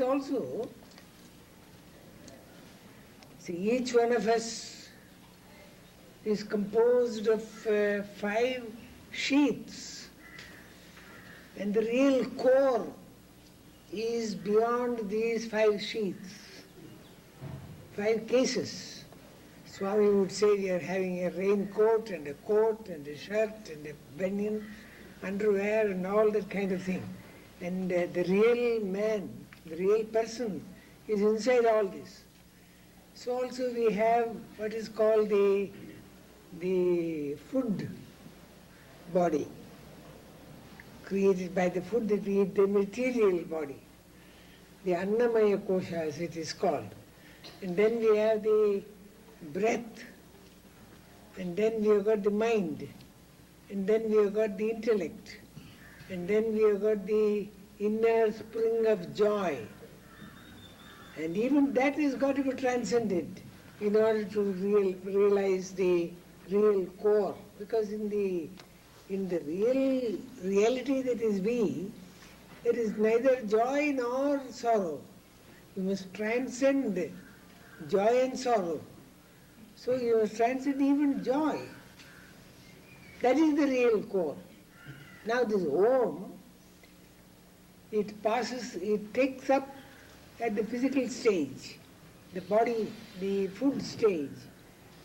Also, see, each one of us is composed of 5 sheaths, and the real core is beyond these 5 sheaths, 5 cases. Swami would say we are having a raincoat and a coat and a shirt and a banian, underwear and all that kind of thing. And the real man, the real person is inside all this. So also we have what is called the food body, created by the food that we eat, the material body, the Annamaya Kosha as it is called. And then we have the breath, and then we have got the mind, and then we have got the intellect, and then we have got the inner spring of joy. And even that has got to be transcended in order to realize the real core. Because in the real reality that is we, there is neither joy nor sorrow. You must transcend joy and sorrow. So you must transcend even joy. That is the real core. Now this Om, it takes up at the physical stage, the body, the food stage,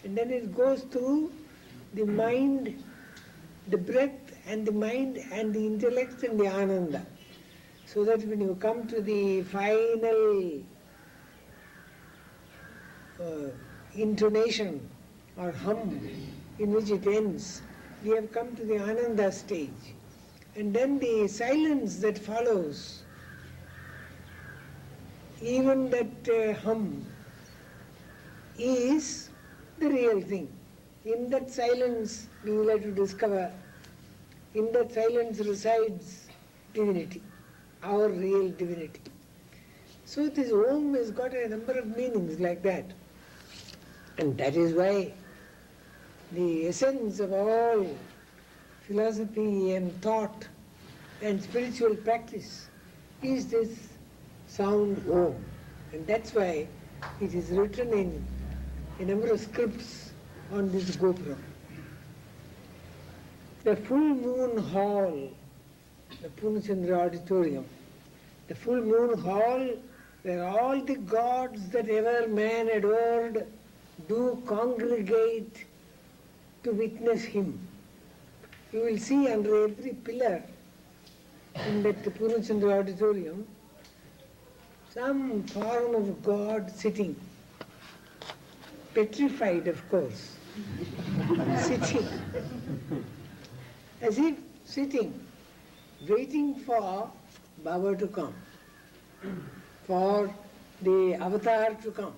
and then it goes through the mind, the breath and the mind and the intellect and the Ananda. So that when you come to the final intonation or hum in which it ends, we have come to the Ananda stage. And then the silence that follows, even that hum is the real thing. In that silence we will have to discover, in that silence resides divinity, our real divinity. So this Om has got a number of meanings like that. And that is why the essence of all philosophy and thought and spiritual practice is this sound Om. And that's why it is written in a number of scripts on this Gopura. The full moon hall, the Purnachandra auditorium, the full moon hall where all the gods that ever man adored do congregate to witness him. You will see under every pillar in that Purnachandra auditorium some form of God sitting, petrified of course, sitting, as if sitting, waiting for Bhagava to come, for the avatar to come.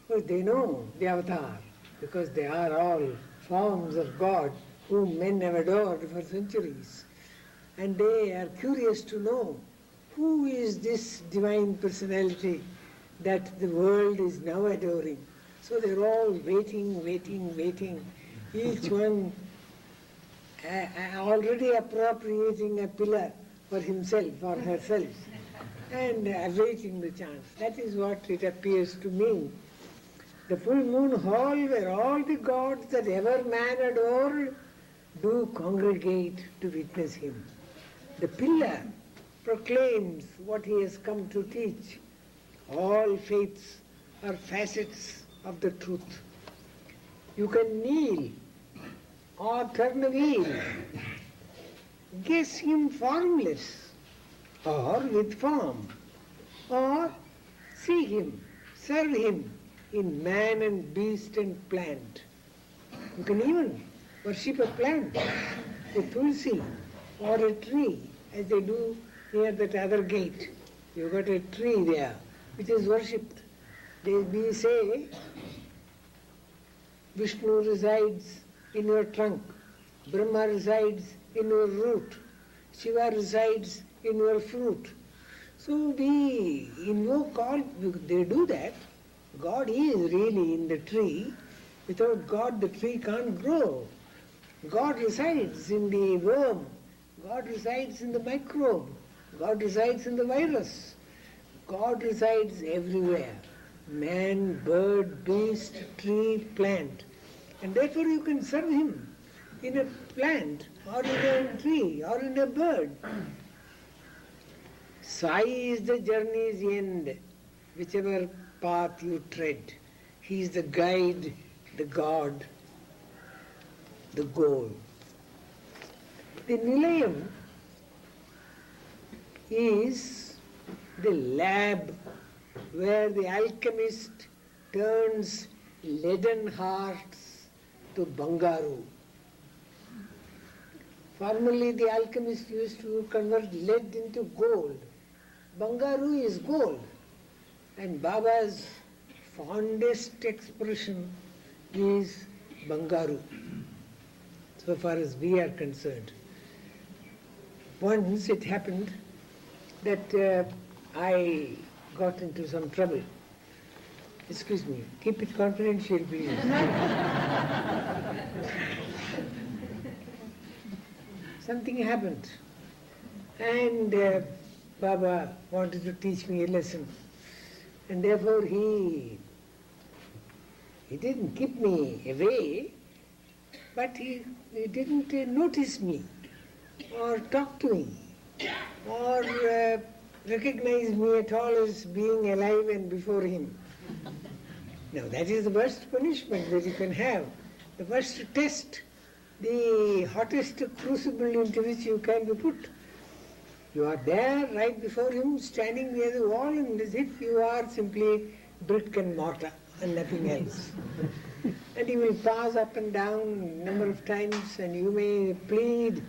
But they know the avatar, because they are all forms of God whom men have adored for centuries. and they are curious to know who is this divine personality that the world is now adoring. So they're all waiting, each one already appropriating a pillar for himself or herself and awaiting the chance. That is what it appears to me. The full moon hall where all the gods that ever man adored do congregate to witness him. The pillar proclaims what he has come to teach. All faiths are facets of the truth. You can kneel or turn a wheel, guess him formless or with form, or see him, serve him in man and beast and plant. You can even worship a plant, a tulsi or a tree, as they do near that other gate. You've got a tree there which is worshipped. We say Vishnu resides in your trunk, Brahma resides in your root, Shiva resides in your fruit. So we invoke all, they do that. God is really in the tree. Without God the tree can't grow. God resides in the worm, God resides in the microbe, God resides in the virus. God resides everywhere. Man, bird, beast, tree, plant. And therefore you can serve him in a plant or in a tree or in a bird. Sai is the journey's end, whichever path you tread. He is the guide, the God, the goal. The Nilayam is the lab where the alchemist turns leaden hearts to Bangaru. Formerly the alchemist used to convert lead into gold. Bangaru is gold. And Baba's fondest expression is Bangaru, so far as we are concerned. Once it happened that I got into some trouble. Excuse me, keep it confidential, please. Something happened, and Baba wanted to teach me a lesson, and therefore he didn't keep me away, but he didn't notice me or talk to me or recognize me at all as being alive and before him. Now that is the worst punishment that you can have, the worst test, the hottest crucible into which you can be put. You are there right before him, standing near the wall, and as if you are simply brick and mortar and nothing else. And he will pass up and down a number of times, and you may plead,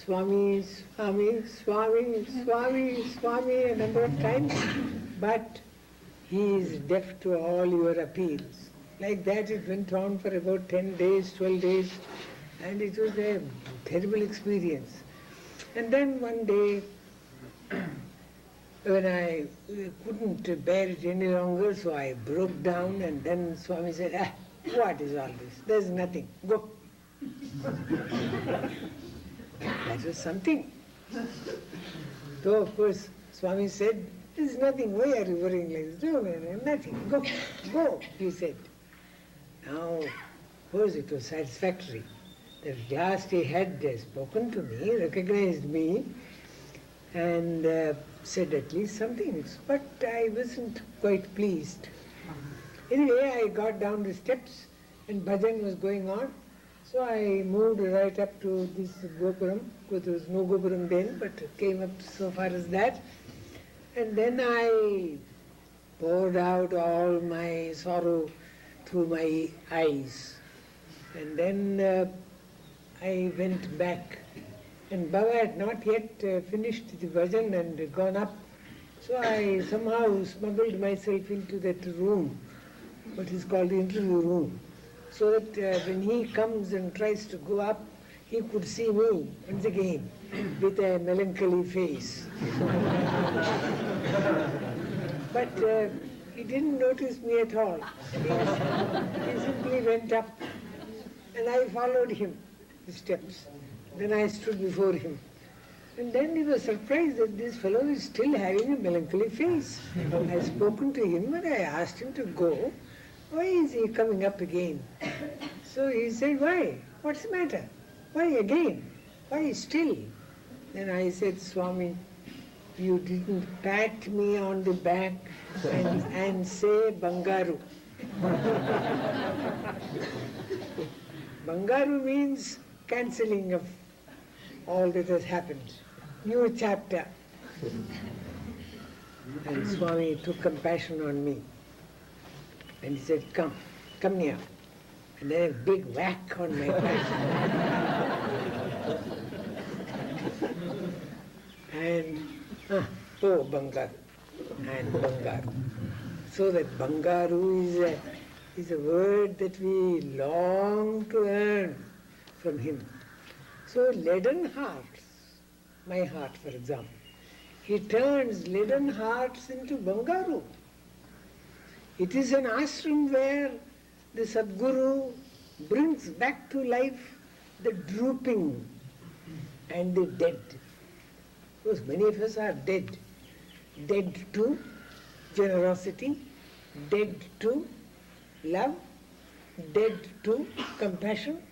Swami, Swami, Swami, Swami, Swami, a number of times, but he is deaf to all your appeals. Like that it went on for about 10 days, 12 days, and it was a terrible experience. And then one day, when I couldn't bear it any longer, so I broke down, and then Swami said, what is all this? There's nothing. Go. That was something. So of course Swami said, there's nothing. Why are you worrying like this? No, nothing. Go, go, he said. Now, of course it was satisfactory. At last he had spoken to me, recognized me, and said at least something. But I wasn't quite pleased. Anyway, I got down the steps and bhajan was going on. So I moved right up to this Gopuram, because there was no Gopuram then, but came up so far as that. And then I poured out all my sorrow through my eyes. And then I went back. And Baba had not yet finished the bhajan and gone up. So I somehow smuggled myself into that room, what is called the interview room, so that when he comes and tries to go up, he could see me once again with a melancholy face. But he didn't notice me at all. He simply went up and I followed him, the steps. Then I stood before him. And then he was surprised that this fellow is still having a melancholy face. I had spoken to him and I asked him to go. Why is he coming up again? So he said, why? What's the matter? Why again? Why still? Then I said, Swami, you didn't pat me on the back and say Bangaru. Bangaru means cancelling of all that has happened. New chapter. And Swami took compassion on me. And he said, come here. And then a big whack on my back. And, Bangaru. And Bangaru. So that Bangaru is a word that we long to earn from him. So leaden hearts, my heart for example, he turns leaden hearts into Bangaru. It is an ashram where the Sadguru brings back to life the drooping and the dead. Because many of us are dead. Dead to generosity, dead to love, dead to compassion.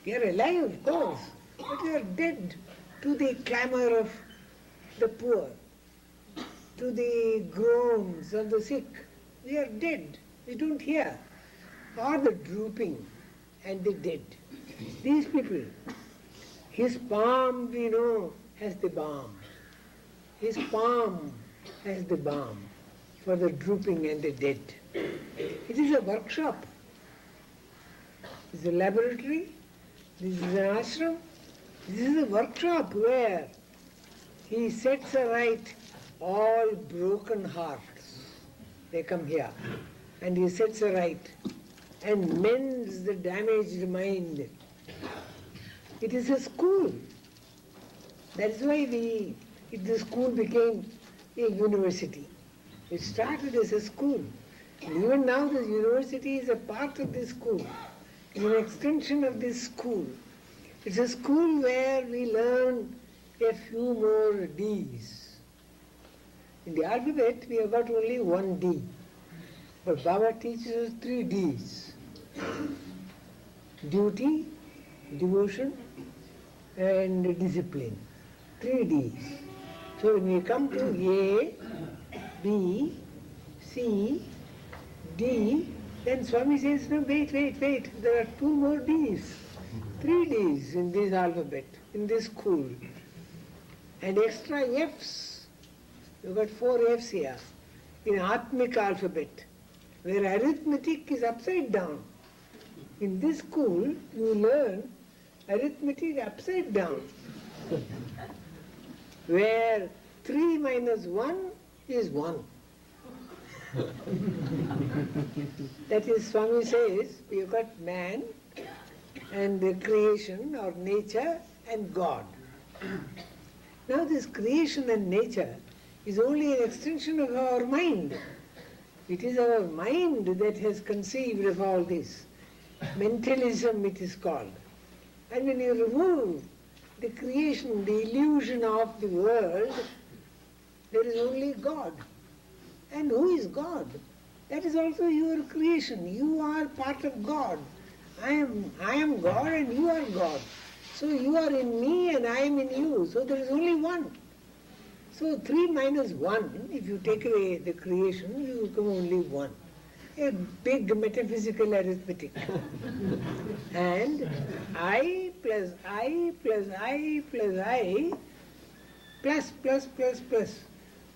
You are alive, of course, but you are dead to the clamor of the poor, to the groans of the sick. We are dead. We don't hear. Or the drooping and the dead. These people, his palm, we know, has the balm. His palm has the balm for the drooping and the dead. It is a workshop. It is a laboratory. This is an ashram. This is a workshop where he sets aright all broken hearts. They come here. And he sets aright and mends the damaged mind. It is a school. That's why the school became a university. It started as a school. And even now the university is a part of this school. It's an extension of this school. It's a school where we learn a few more D's. In the alphabet we have got only one D. But Baba teaches us 3 D's. Duty, devotion, and discipline. 3 D's. So when we come to A, B, C, D, then Swami says, no, wait, there are 2 more D's. 3 D's in this alphabet, in this school. And extra F's. You've got 4 F's here in Atmic alphabet, where arithmetic is upside down. In this school, you learn arithmetic upside down, where 3 minus 1 is 1. That is, Swami says, you've got man and the creation or nature and God. Now this creation and nature is only an extension of our mind. It is our mind that has conceived of all this. Mentalism it is called. And when you remove the creation, the illusion of the world, there is only God. And who is God? That is also your creation. You are part of God. I am God and you are God. So you are in me and I am in you. So there is only one. So 3 minus 1, if you take away the creation, you become only 1. A big metaphysical arithmetic. And I plus I plus I plus I plus plus plus plus.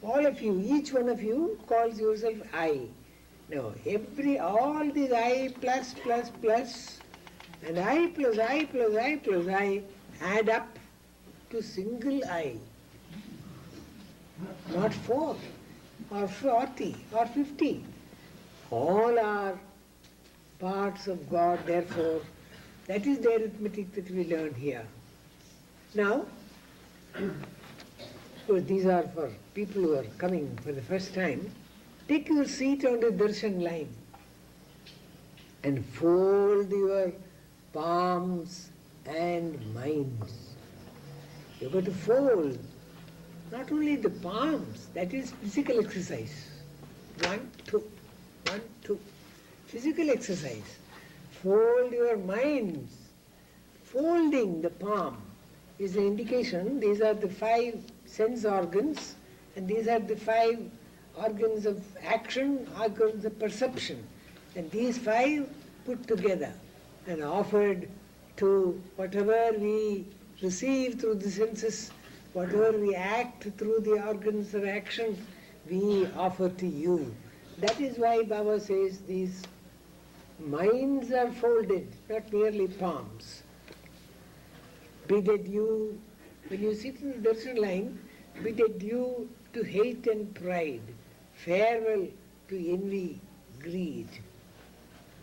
All of you, each one of you calls yourself I. Now, all these I plus plus plus and I plus I plus I plus I add up to single I. Not 4 or 40 or 50. All are parts of God, therefore That is the arithmetic that we learn here. Now, so these are for people who are coming for the first time. Take your seat on the darshan line and fold your palms and minds. You've got to fold not only the palms, that is physical exercise. 1, 2, 1, 2. Physical exercise. Fold your minds. Folding the palm is an indication. These are the 5 sense organs, and these are the 5 organs of action, organs of perception. And these 5 put together and offered to whatever we receive through the senses, whatever we act through the organs of action, we offer to you. That is why Baba says these minds are folded, not merely palms. Bid adieu, when you sit in the darshan line, bid adieu to hate and pride, farewell to envy, greed.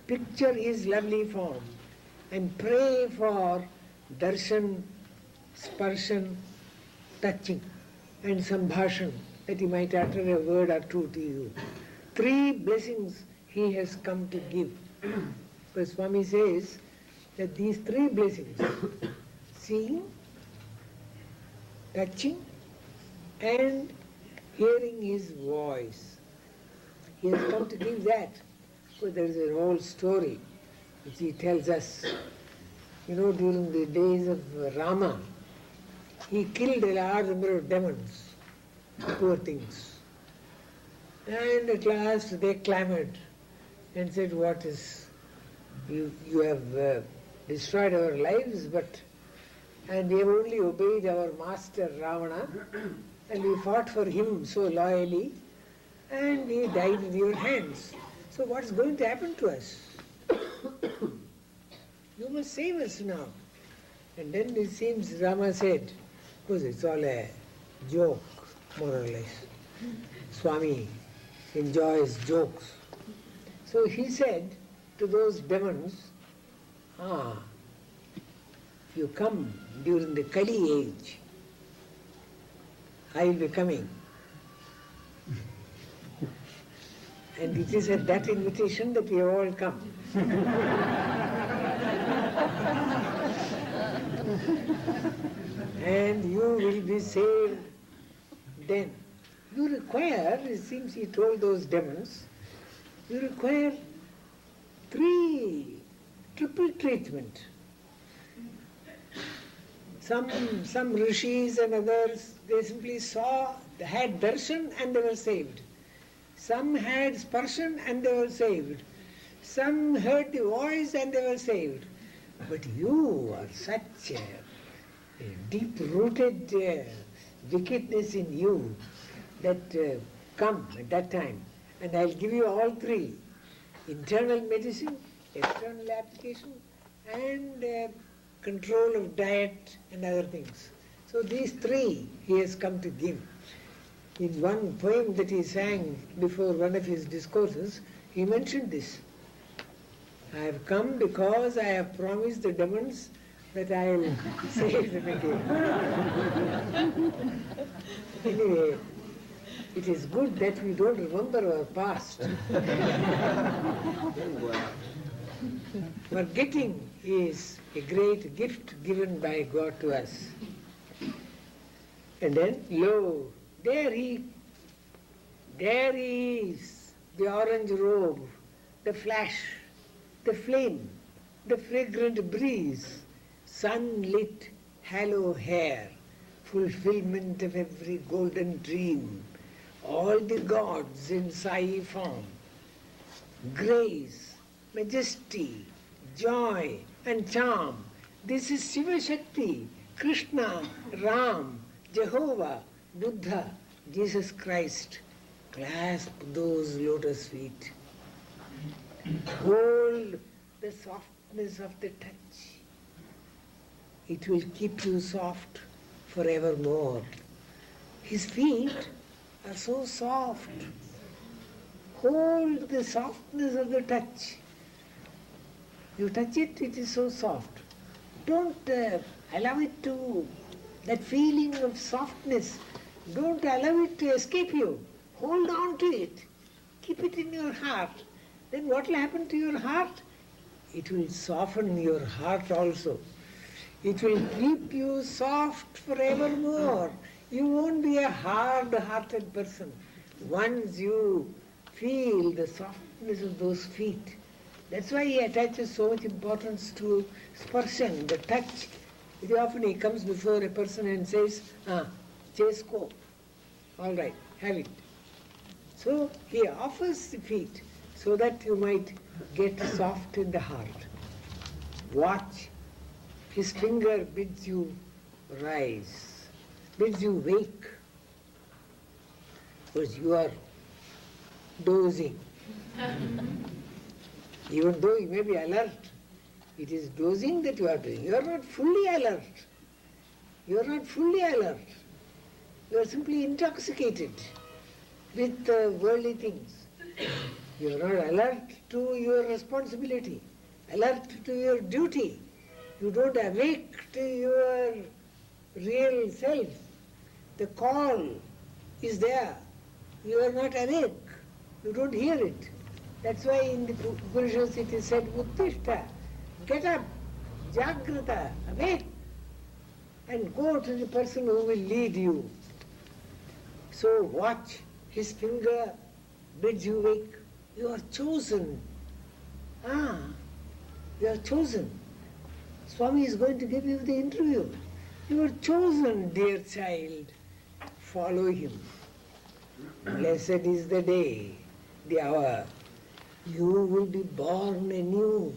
Picture his lovely form and pray for darshan, sparshan, touching and sambhashan, that he might utter a word or two to you. 3 blessings he has come to give. But Swami says that these 3 blessings, seeing, touching and hearing his voice, he has come to give that. So there is an old story which he tells us. You know, during the days of Rama, he killed a large number of demons, poor things. And at last they clamored and said, what is, you have destroyed our lives, and we have only obeyed our master Ravana, and we fought for him so loyally, and he died in your hands. So what's going to happen to us? You must save us now. And then it seems Rama said, because it's all a joke, more or less. Swami enjoys jokes. So he said to those demons, if you come during the Kali age, I will be coming. And it is at that invitation that we have all come. And you will be saved then. You require, it seems he told those demons, you require 3 triple treatment. Some rishis and others, they simply saw, they had darshan and they were saved. Some had sparshan and they were saved. Some heard the voice and they were saved. But you are such a deep-rooted wickedness in you that come at that time. And I'll give you all 3. Internal medicine, external application, and control of diet and other things. So these 3 he has come to give. In one poem that he sang before one of his discourses, he mentioned this. I have come because I have promised the demons that I will save them again. Anyway, it is good that we don't remember our past. Forgetting is a great gift given by God to us. And then, lo, there he is, the orange robe, the flash, the flame, the fragrant breeze, sunlit, halo hair, fulfillment of every golden dream, all the gods in Sai form, grace, majesty, joy and charm. This is Shiva Shakti, Krishna, Ram, Jehovah, Buddha, Jesus Christ. Clasp those lotus feet. Hold the softness of the touch. It will keep you soft forevermore. His feet are so soft. Hold the softness of the touch. You touch it, it is so soft. Don't allow it to, that feeling of softness, don't allow it to escape you. Hold on to it. Keep it in your heart. Then what will happen to your heart? It will soften your heart also. It will keep you soft forevermore. You won't be a hard-hearted person. Once you feel the softness of those feet, that's why he attaches so much importance to sparshan, the touch. Very often he comes before a person and says, Chesko, all right, have it. So he offers the feet so that you might get soft in the heart. Watch. His finger bids you rise, bids you wake, because you are dozing. Even though you may be alert, it is dozing that you are doing. You are not fully alert. You are not fully alert. You are simply intoxicated with worldly things. You are not alert to your responsibility, alert to your duty. You don't awake to your real self. The call is there. You are not awake. You don't hear it. That's why in the Upanishads it is said, Uttishta, get up, Jagrata, awake, and go to the person who will lead you. So watch, his finger bids you wake. You are chosen. You are chosen. Swami is going to give you the interview. You are chosen, dear child. Follow him. Blessed is the day, the hour. You will be born anew.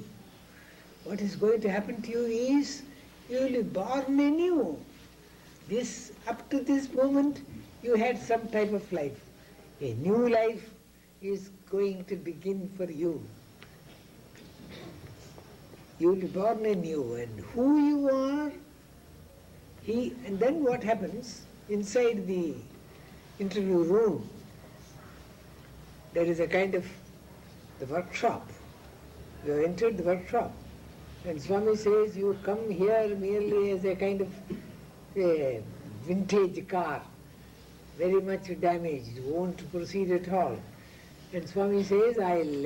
What is going to happen to you is, you will be born anew. This, up to this moment, you had some type of life. A new life is going to begin for you. You will be born anew, and who you are, and then what happens inside the interview room, there is a kind of the workshop. You have entered the workshop, and Swami says you come here merely as a kind of a vintage car, very much damaged, won't proceed at all. And Swami says, I'll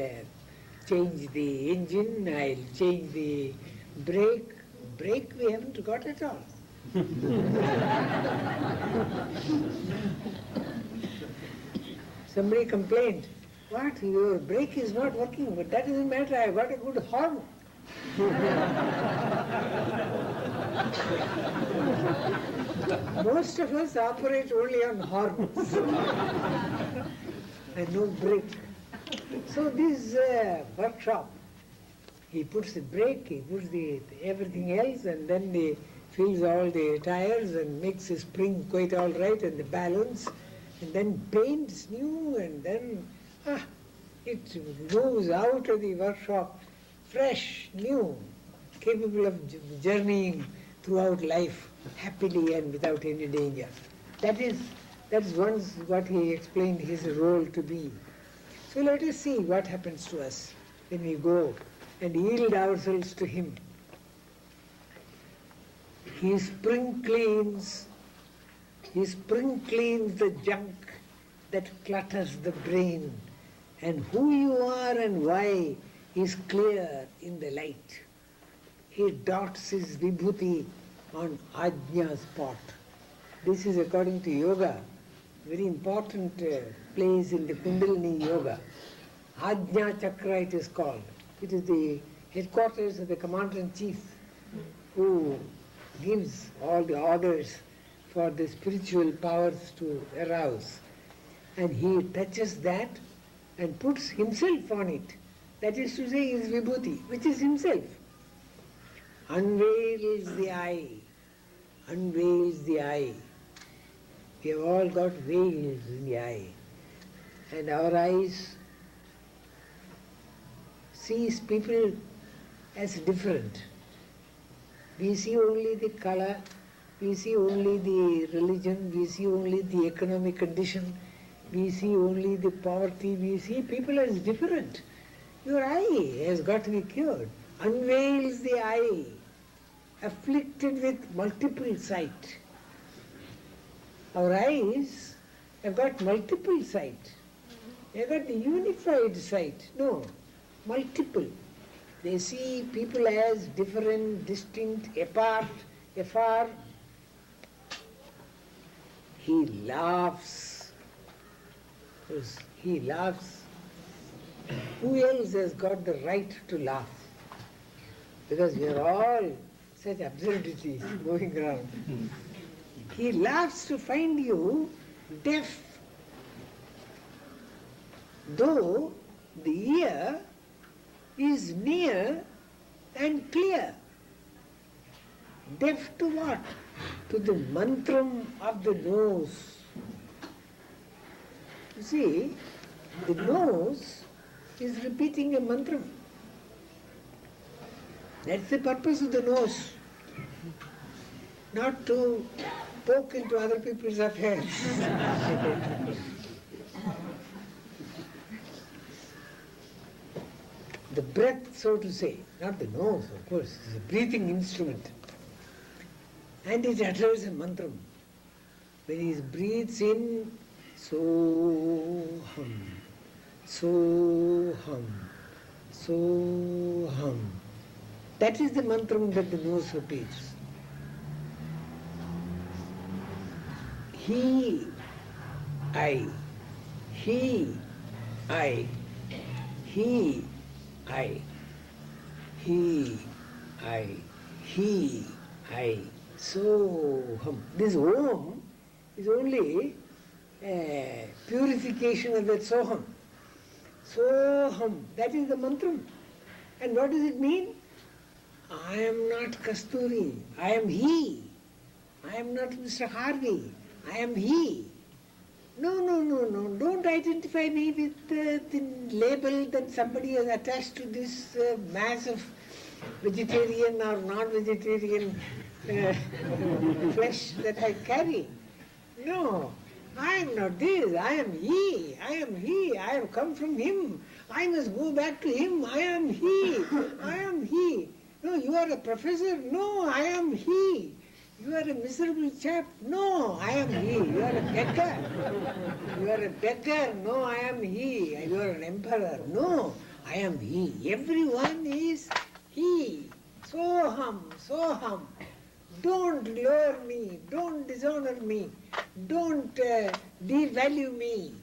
change the engine, I'll change the brake. Brake we haven't got at all. Somebody complained, what, your brake is not working, but that doesn't matter, I've got a good horn. Most of us operate only on horns and no brake. So this workshop, he puts the brake, he puts the everything else, and then he fills all the tires and makes the spring quite all right and the balance, and then paints new, and then it moves out of the workshop fresh, new, capable of journeying throughout life happily and without any danger. That's once what he explained his role to be. So let us see what happens to us when we go and yield ourselves to him. He spring cleans the junk that clutters the brain, and who you are and why is clear in the light. He dots his vibhuti on ajna spot. This is according to yoga, very important place in the Kundalini yoga. Ajna Chakra it is called. It is the headquarters of the Commander-in-Chief who gives all the orders for the spiritual powers to arouse. And he touches that and puts himself on it. That is to say, his vibhuti, which is himself. Unveils the eye. Unveils the eye. We have all got veils in the eye. And our eyes sees people as different. We see only the color, we see only the religion, we see only the economic condition, we see only the poverty, we see people as different. Your eye has got to be cured. Unveils the eye. afflicted with multiple sight. Our eyes have got multiple sight. They have got the unified sight. No, multiple. They see people as different, distinct, apart, afar. He laughs. Yes, he laughs. Who else has got the right to laugh? Because we are all such absurdities going around. He laughs to find you deaf, though the ear is near and clear. Deaf to what? To the mantram of the nose. You see, the nose is repeating a mantram. That's the purpose of the nose. Not to poke into other people's affairs. The breath, so to say, not the nose, of course, is a breathing instrument. And it utters a mantram. When he breathes in, so hum, so hum. That is the mantram that the nose repeats. He, I, he, I, he, I, he, I, he, I, so hum. This om is only a purification of that soham. Soham, that is the mantram. And what does it mean? I am not Kasturi, I am he. I am not Mr. Harvey, I am he. No, don't identify me with the label that somebody has attached to this mass of vegetarian or non-vegetarian flesh that I carry. No, I am not this, I am he, I am he, I have come from him, I must go back to him, I am he, I am he. No, you are a professor, no, I am he. You are a miserable chap, no, I am he. You are a beggar, you are a beggar, no, I am he. You are an emperor, no, I am he. Everyone is he. Soham, soham. Don't lower me, don't dishonor me, don't devalue me.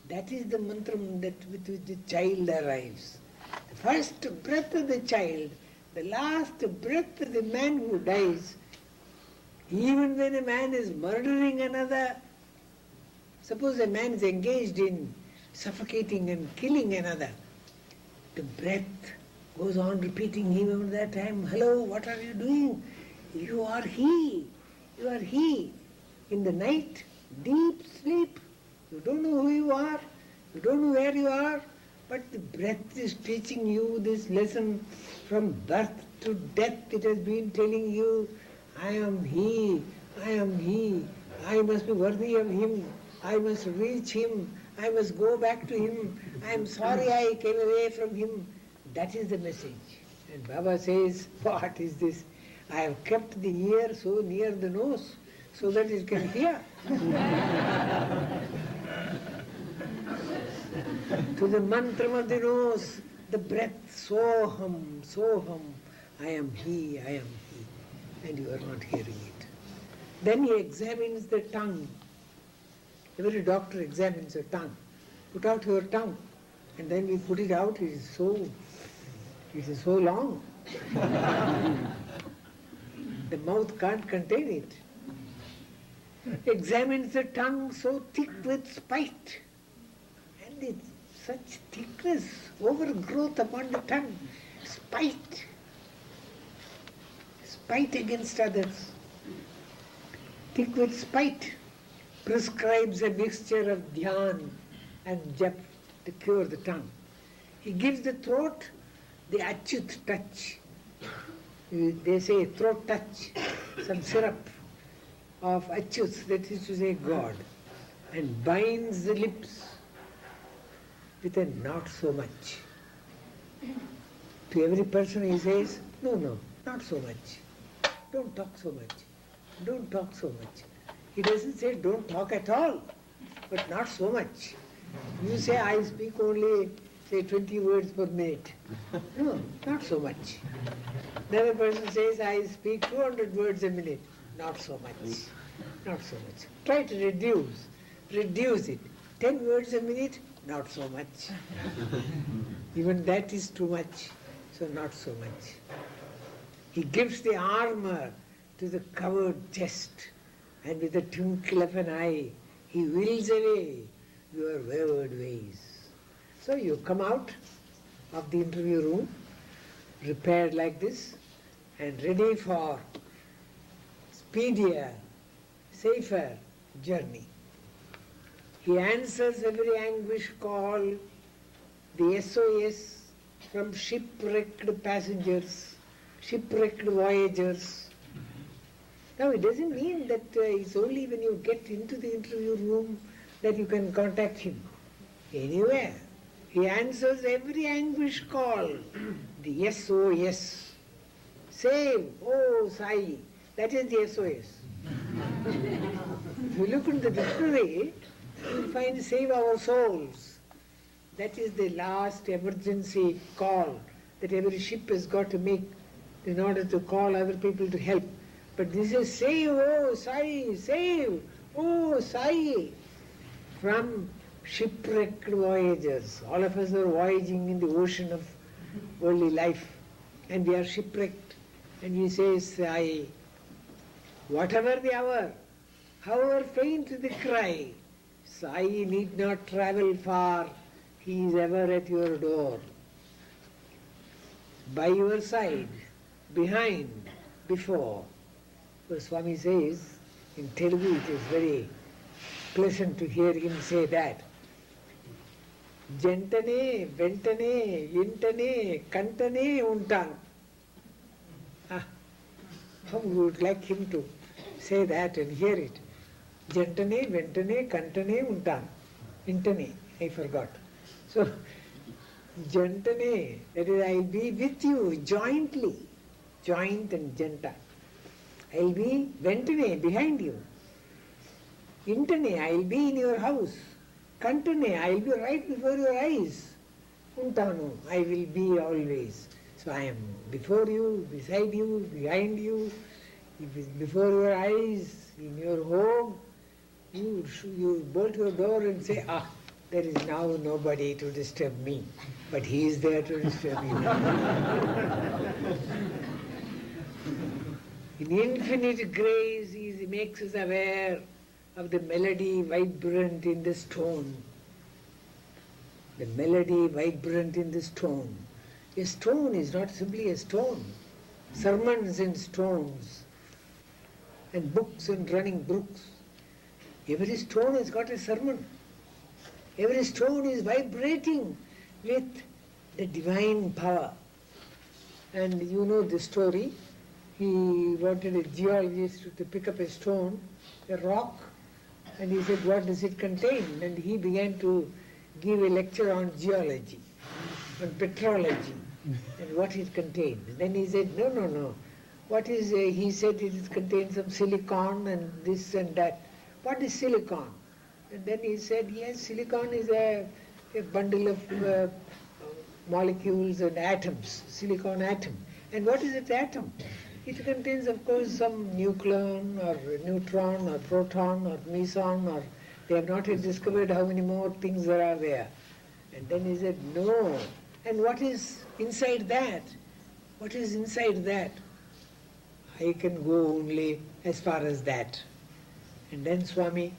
That is the mantram that with which the child arrives. The first breath of the child, the last breath of the man who dies, even when a man is murdering another, suppose a man is engaged in suffocating and killing another, the breath goes on repeating even at that time, hello, what are you doing? You are he, you are he. In the night, deep sleep, you don't know who you are, you don't know where you are, but the breath is teaching you this lesson from birth to death. It has been telling you, I am he, I am he, I must be worthy of him, I must reach him, I must go back to him, I am sorry I came away from him. That is the message. And Baba says, what is this? I have kept the ear so near the nose so that it can hear. To the mantram of the nose, the breath, soham, soham, I am he, I am he. And you are not hearing it. Then he examines the tongue. Every doctor examines your tongue. Put out your tongue. And then we put it out, it is so long. The mouth can't contain it. Examines the tongue so thick with spite. And it's such thickness, overgrowth upon the tongue. Spite. Spite against others. Thick with spite. Prescribes a mixture of dhyan and jap to cure the tongue. He gives the throat the achyut touch. They say throat touch, some syrup of achyuts, that is to say God, and binds the lips with a not so much. To every person he says, no, not so much. don't talk so much. Don't talk so much. He doesn't say don't talk at all, but not so much. You say I speak only, say 20 words per minute. No, not so much. The other person says I speak 200 words a minute. Not so much. Not so much. Try to reduce it. 10 words a minute, not so much. Even that is too much, so not so much. He gives the armor to the covered chest, and with a twinkle of an eye, he wills away your wayward ways. So you come out of the interview room, prepared like this, and ready for speedier, safer journey. He answers every anguish call, the SOS from shipwrecked passengers, shipwrecked voyagers. Now it doesn't mean that it's only when you get into the interview room that you can contact him. Anywhere. He answers every anguish call, the SOS. Save, oh Sai, that is the SOS. If you look in the dictionary, you will find save our souls. That is the last emergency call that every ship has got to make in order to call other people to help. But this is save, oh Sai, save, oh Sai, from shipwrecked voyagers. All of us are voyaging in the ocean of worldly life, and we are shipwrecked. And he says, Sai, whatever the hour, however faint the cry, Sai need not travel far, he is ever at your door. By your side, behind, before. So Swami says, in Telugu it is very pleasant to hear him say that. Jentane, ventane, intane, kantane untan. How we would like him to say that and hear it. Jentane, ventane, kantane untan. Intane, I forgot. So, jentane, that is, I'll be with you jointly. Joint and jenta. I'll be ventane, behind you. Intane, I'll be in your house. Kantane, I'll be right before your eyes. Untanu, I will be always. So I am before you, beside you, behind you, before your eyes, in your home. You bolt your door and say, there is now nobody to disturb me, but he is there to disturb you. In infinite grace, he makes us aware of the melody vibrant in the stone. The melody vibrant in the stone. A stone is not simply a stone. Sermons in stones, and books and running brooks. Every stone has got a sermon. Every stone is vibrating with the divine power. And you know the story. He wanted a geologist to pick up a stone, a rock, and he said, what does it contain? And he began to give a lecture on geology, on petrology, and what it contained. Then he said, no. What is, he said it contains some silicon and this and that. What is silicon? And then he said, yes, silicon is a bundle of molecules and atoms, silicon atom. And what is an atom? It contains, of course, some nucleon or neutron or proton or meson, or they have not yet discovered how many more things there are there. And then he said, no. And what is inside that? What is inside that? I can go only as far as that. And then Swami,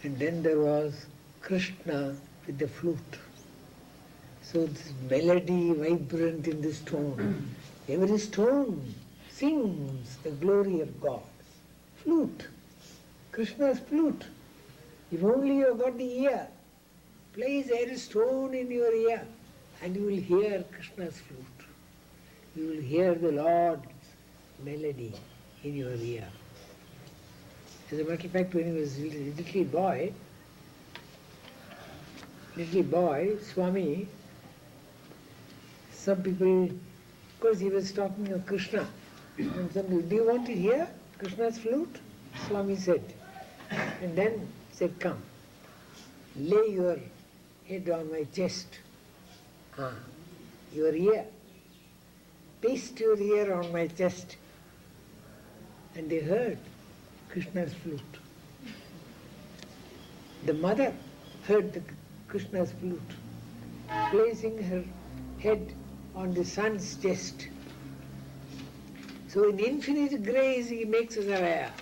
and then there was Krishna with the flute. So this melody vibrant in the stone. Every stone sings the glory of God. Flute. Krishna's flute. If only you have got the ear, place every stone in your ear and you will hear Krishna's flute. You will hear the Lord's melody in your ear. As a matter of fact, when he was a little boy, Swami, some people, of course he was talking of Krishna, And somebody, do you want to hear Krishna's flute? Swami said. And then said, come, lay your head on my chest. Your ear. Paste your ear on my chest. And they heard Krishna's flute. The mother heard the Krishna's flute, placing her head on the son's chest. So in infinite grace he makes us aware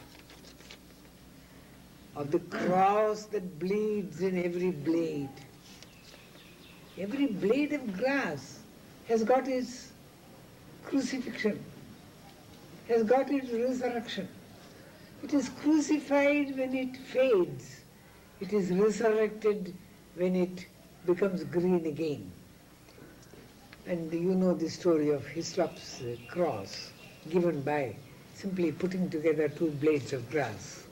of the cross that bleeds in every blade. Every blade of grass has got its crucifixion, has got its resurrection. It is crucified when it fades. It is resurrected when it becomes green again. And you know the story of Hyslop's cross, given by simply putting together two blades of grass.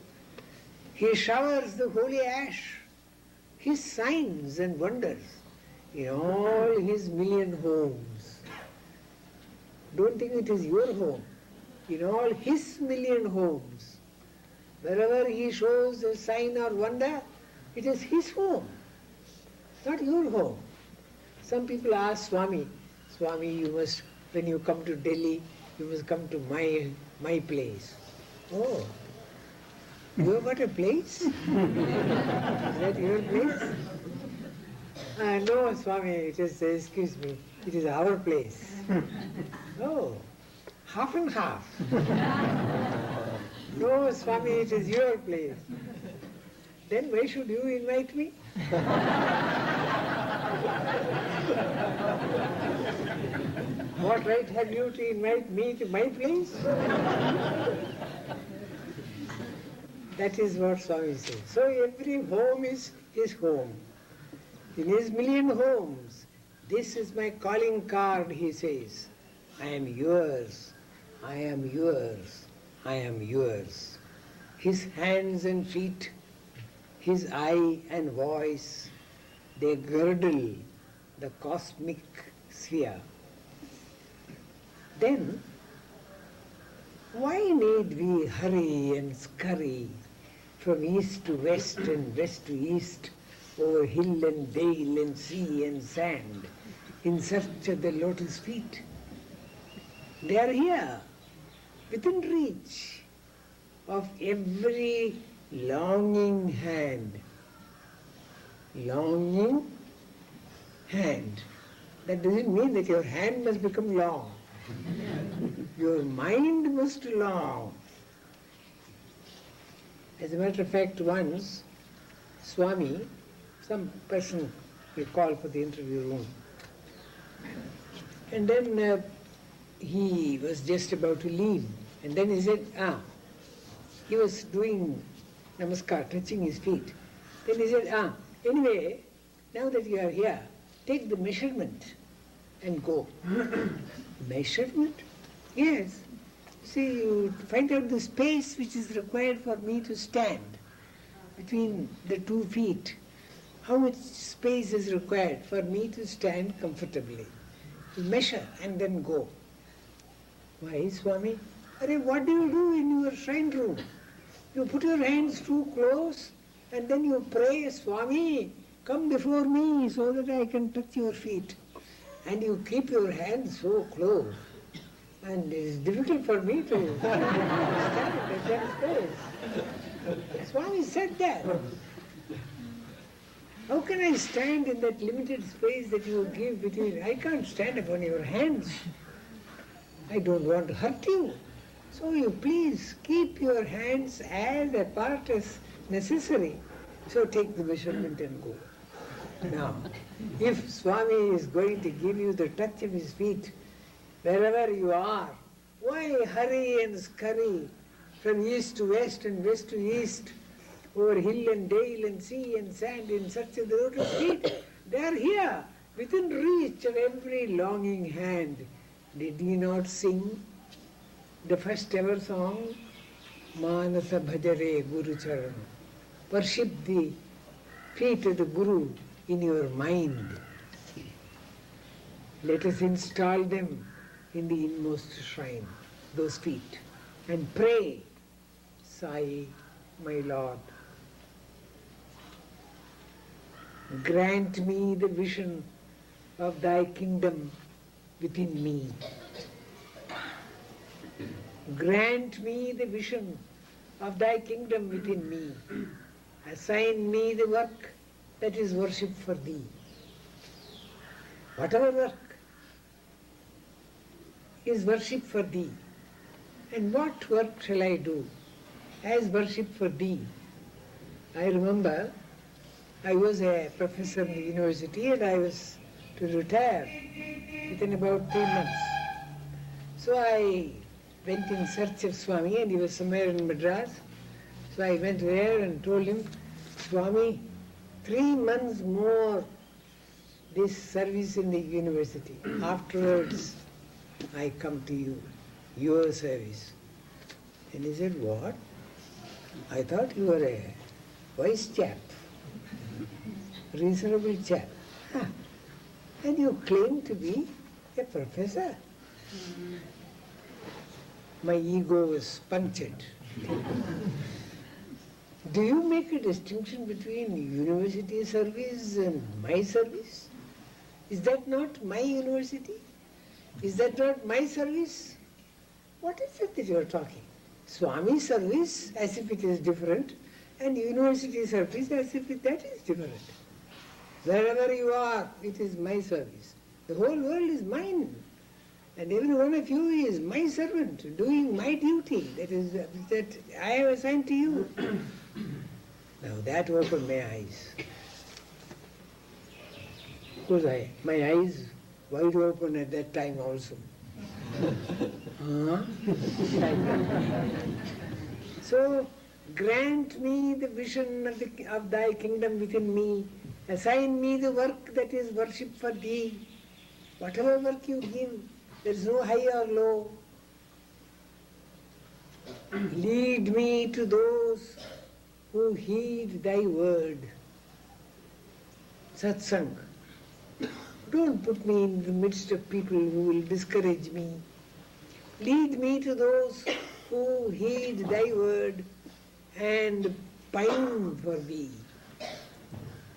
He showers the holy ash, his signs and wonders in all his million homes. Don't think it is your home. In all his million homes, wherever he shows a sign or wonder, it is his home, not your home. Some people ask Swami, Swami, you must, when you come to Delhi, you must come to my place. Oh, you have got a place? Is that your place? No, Swami, it is, excuse me, it is our place. Oh, half and half. No, Swami, it is your place. Then why should you invite me? What right have you to invite me to my place? That is what Swami says. So every home is his home. In his million homes, this is my calling card, he says. I am yours, I am yours, I am yours. His hands and feet, his eye and voice, they girdle the cosmic sphere. Then, why need we hurry and scurry from east to west and west to east, over hill and dale and sea and sand, in search of the lotus feet? They are here, within reach of every longing hand. Longing hand. That doesn't mean that your hand must become long. Your mind must long. As a matter of fact, once, Swami, some person will call for the interview room. And then he was just about to leave. And then he said, he was doing namaskar, touching his feet. Then he said, anyway, now that you are here, take the measurement and go. Measurement? Yes. See, you find out the space which is required for me to stand between the 2 feet. How much space is required for me to stand comfortably? You measure and then go. Why, Swami? What do you do in your shrine room? You put your hands too close and then you pray, Swami, come before me so that I can touch your feet. And you keep your hands so close. And it is difficult for me to stand at that space. Swami said that. How can I stand in that limited space that you give between? I can't stand upon your hands. I don't want to hurt you. So you please keep your hands as apart as necessary. So take the measurement and go. Now, if Swami is going to give you the touch of his feet, wherever you are, why hurry and scurry from east to west and west to east, over hill and dale and sea and sand in search of the lotus feet? They are here, within reach of every longing hand. Did he not sing the first ever song? Manasa bhajare Guru Charan. Worship the feet of the Guru in your mind. Let us install them in the inmost shrine. those feet and pray, Sai, my Lord, grant me the vision of thy kingdom within me. Grant me the vision of thy kingdom within me. Assign me the work that is worship for thee. Whatever work is worship for thee. And what work shall I do as worship for thee? I remember I was a professor in the university and I was to retire within about 3 months. So I went in search of Swami, and he was somewhere in Madras. So I went there and told him, Swami, 3 months more this service in the university. Afterwards, I come to you, your service. And he said, what? I thought you were a wise chap, reasonable chap. Huh. And you claim to be a professor. My ego was punctured. Do you make a distinction between university service and my service? Is that not my university? Is that not my service? What is it that you are talking? Swami service as if it is different, and university service as if that is different. Wherever you are, it is my service. The whole world is mine. And every one of you is my servant, doing my duty. That I have assigned to you. Now that opened my eyes. Of course, my eyes wide open at that time also. So, grant me the vision of thy kingdom within me. Assign me the work that is worship for thee. Whatever work you give, there is no high or low. Lead me to those who heed thy word. Satsang. Don't put me in the midst of people who will discourage me. Lead me to those who heed thy word and pine for thee.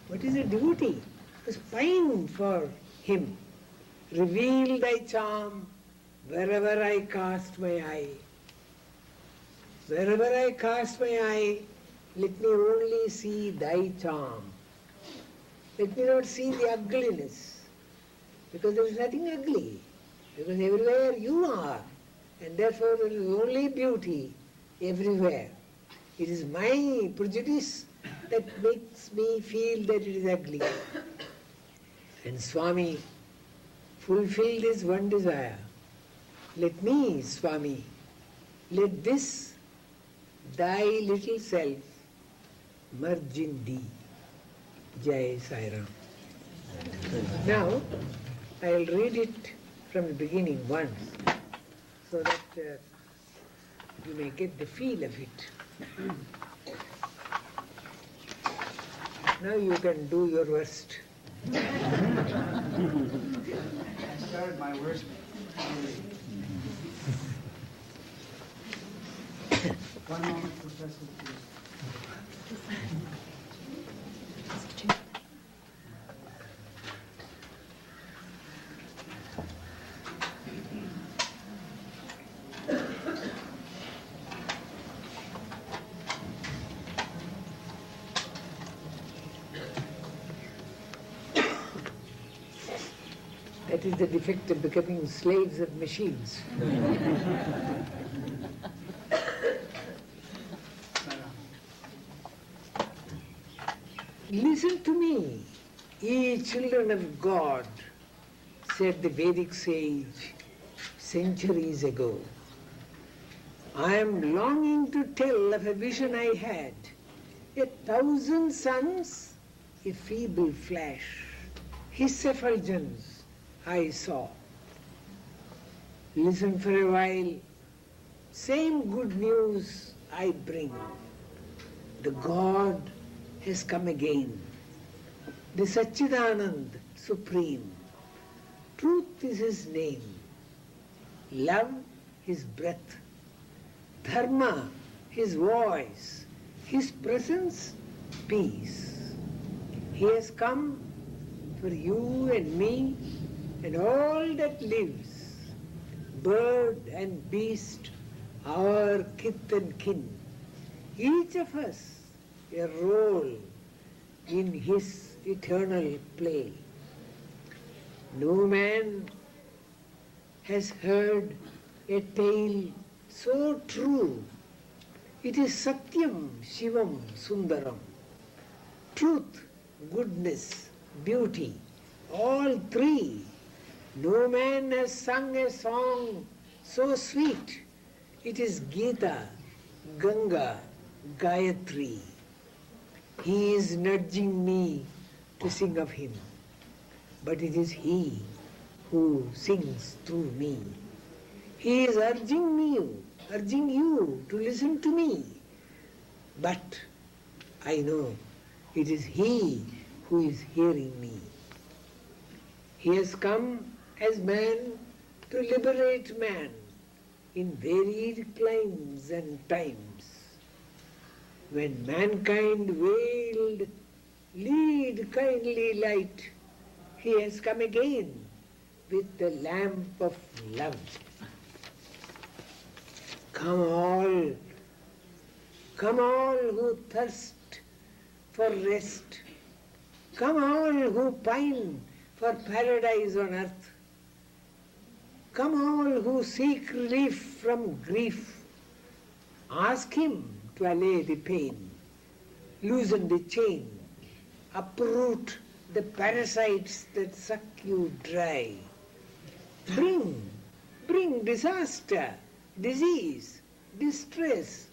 What is a devotee? Just pine for him. Reveal thy charm wherever I cast my eye. Wherever I cast my eye, let me only see thy charm. Let me not see the ugliness, because there is nothing ugly, because everywhere you are, and therefore there is only beauty everywhere. It is my prejudice that makes me feel that it is ugly. And Swami fulfill this one desire. Let me, Swami, let this thy little self merge in thee. Jai Sai Ram. Now, I will read it from the beginning once, so that you may get the feel of it. Now you can do your worst. I started my worst. One moment, Professor, please. That is the defect of becoming slaves of machines. Listen to me, ye children of God, said the Vedic sage centuries ago. I am longing to tell of a vision I had, 1,000 suns, a feeble flash, his effulgence I saw. Listen for a while, same good news I bring. The God has come again, the Satchidanand Supreme. Truth is his name. Love his breath. Dharma, his voice. His presence, peace. He has come for you and me and all that lives, bird and beast, our kith and kin. Each of us a role in his eternal play. No man has heard a tale so true. It is Satyam, Shivam, Sundaram. Truth, goodness, beauty, all three. No man has sung a song so sweet. It is Gita, Ganga, Gayatri. He is nudging me to sing of him, but it is he who sings through me. He is urging you to listen to me, but I know it is he who is hearing me. He has come as man to liberate man in varied climes and times. When mankind wailed, "Lead, kindly light," he has come again with the lamp of love. Come all who thirst for rest. Come all who pine for paradise on earth. Come all who seek relief from grief. Ask him to allay the pain, loosen the chain, uproot the parasites that suck you dry. Bring disaster, disease, distress,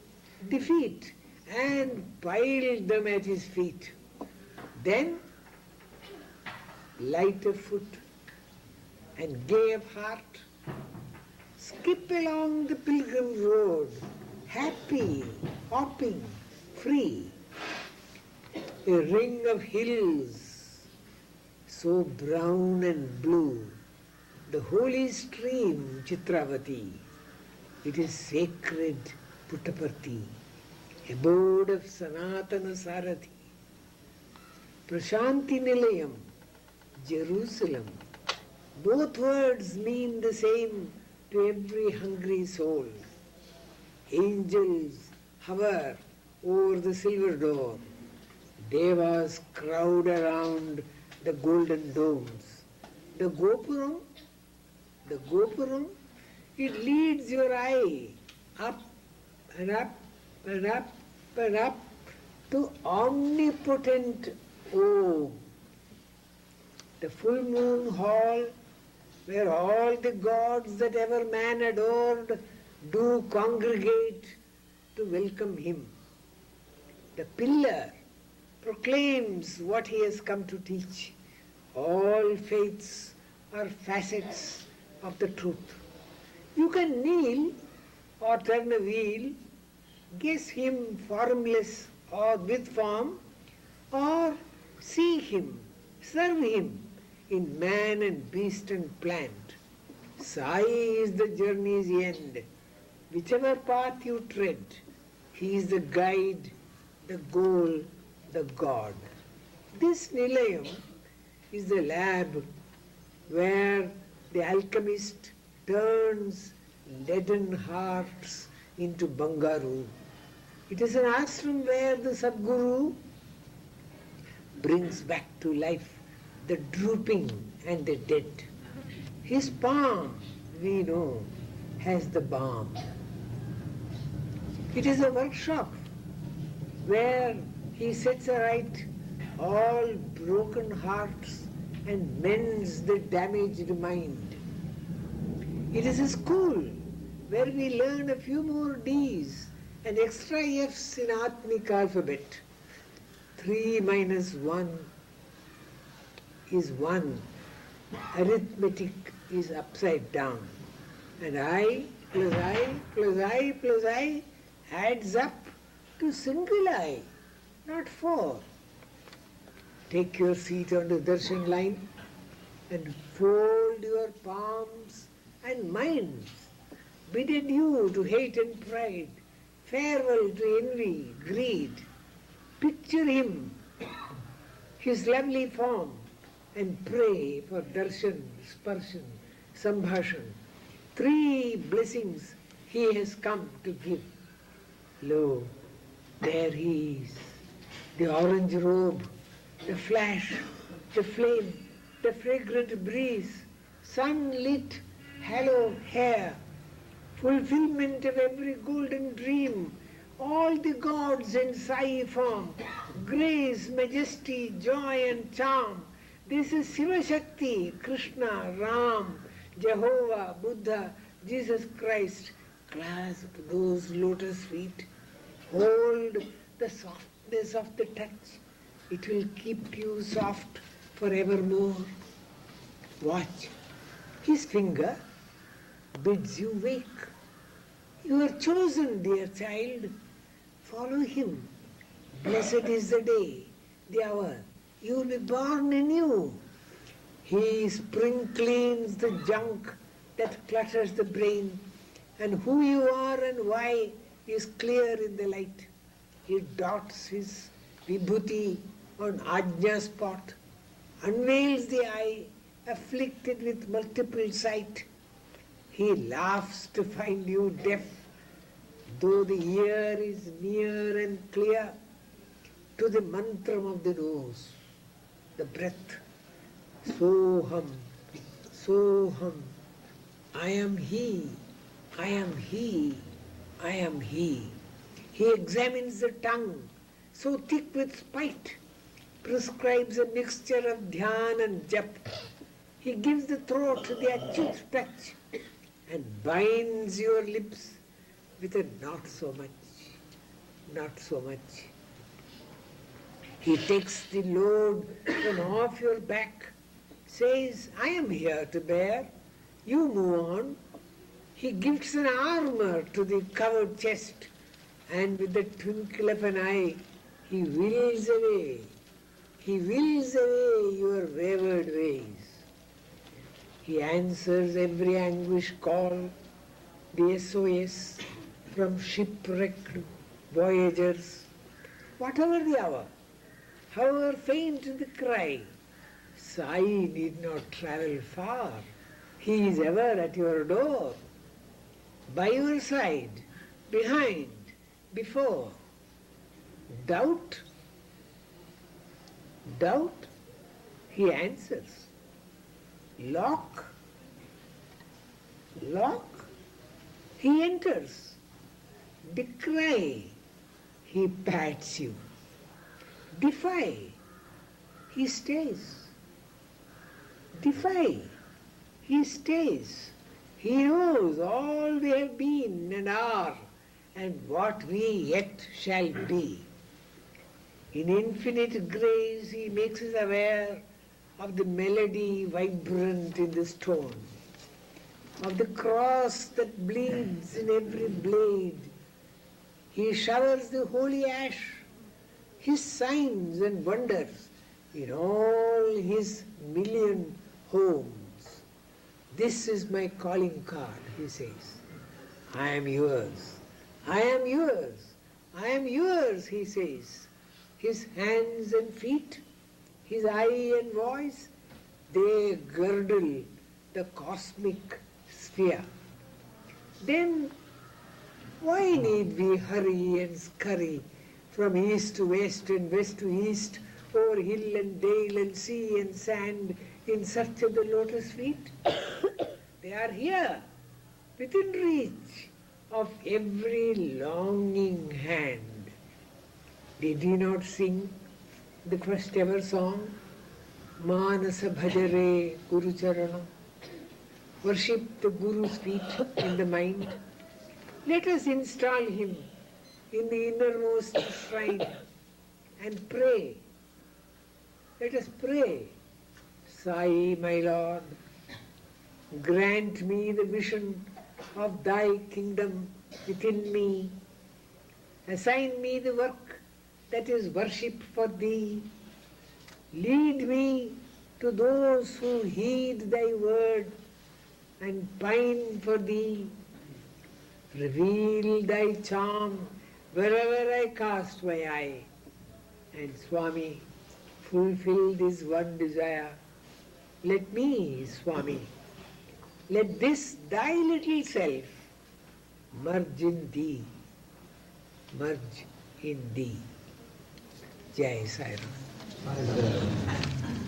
defeat, and pile them at his feet. Then, light of foot and gay of heart, skip along the pilgrim road, happy, hopping, free. A ring of hills, so brown and blue, the holy stream Chitravati. It is sacred Puttaparthi, abode of Sanatana Sarathi. Prashanti Nilayam, Jerusalem. Both words mean the same to every hungry soul. Angels hover over the silver door. Devas crowd around the golden domes. The gopuram, it leads your eye up and up and up and up to omnipotent Om. The full moon hall where all the gods that ever man adored do congregate to welcome him. The pillar proclaims what he has come to teach. All faiths are facets of the truth. You can kneel or turn a wheel, guess him formless or with form, or see him, serve him in man and beast and plant. Sai is the journey's end. Whichever path you tread, he is the guide, the goal, the God. This Nilayam is the lab where the alchemist turns leaden hearts into Bangaru. It is an ashram where the Sadguru brings back to life the drooping and the dead. His palm, we know, has the balm. It is a workshop where he sets aright all broken hearts and mends the damaged mind. It is a school where we learn a few more D's and extra F's in Atmic alphabet. 3 minus 1 is 1. Arithmetic is upside down. And I plus I plus I plus I adds up to single I, not 4. Take your seat on the darshan line and fold your palms and minds bidden you to hate and pride, farewell to envy, greed. Picture him, his lovely form, and pray for darshan, sparshan, sambhashan. 3 blessings he has come to give. Lo, there he is, the orange robe, the flash, the flame, the fragrant breeze, sunlit, hallowed hair, fulfillment of every golden dream, all the gods in Sai form, grace, majesty, joy and charm. This is Shiva Shakti, Krishna, Ram, Jehovah, Buddha, Jesus Christ. Clasp those lotus feet. Hold the softness of the touch. It will keep you soft forevermore. Watch. His finger bids you wake. You are chosen, dear child. Follow him. Blessed is the day, the hour. You will be born anew. He spring cleans the junk that clutters the brain, and who you are and why is clear in the light. He dots his vibhuti on ajna spot, unveils the eye afflicted with multiple sight. He laughs to find you deaf, though the ear is near and clear, to the mantram of the nose, the breath. Soham, Soham, I am he, I am he, I am he. He examines the tongue, so thick with spite, prescribes a mixture of dhyan and jap. He gives the throat the acute touch and binds your lips with a not so much, not so much. He takes the load from off your back, says, I am here to bear, you move on. He gives an armor to the covered chest, and with the twinkle of an eye, he wills away your wayward ways. He answers every anguish call, the SOS from shipwrecked voyagers. Whatever the hour, however faint the cry, Sai need not travel far. He is ever at your door, by your side, behind, before. Doubt? Doubt? He answers. Lock? Lock? He enters. Decry? He pats you. Defy? He stays. Defy? He stays. He knows all we have been and are, and what we yet shall be. In infinite grace he makes us aware of the melody vibrant in the stone, of the cross that bleeds in every blade. He showers the holy ash, his signs and wonders in all his million homes. This is my calling card, he says. I am yours. I am yours. I am yours, he says. His hands and feet, his eye and voice, they girdle the cosmic sphere. Then why need we hurry and scurry from east to west and west to east, over hill and dale and sea and sand in search of the lotus feet? They are here, within reach of every longing hand. Did he not sing the first ever song? Manasa bhajare Guru Charana. Worship the Guru's feet in the mind. Let us install him in the innermost shrine and pray. Let us pray. Sai, my Lord, grant me the vision of thy kingdom within me. Assign me the work that is worship for thee. Lead me to those who heed thy word and pine for thee. Reveal thy charm wherever I cast my eye. And Swami, fulfill this one desire. Let me, Swami, let this thy little self merge in thee, merge in thee. Jai Sai Ram.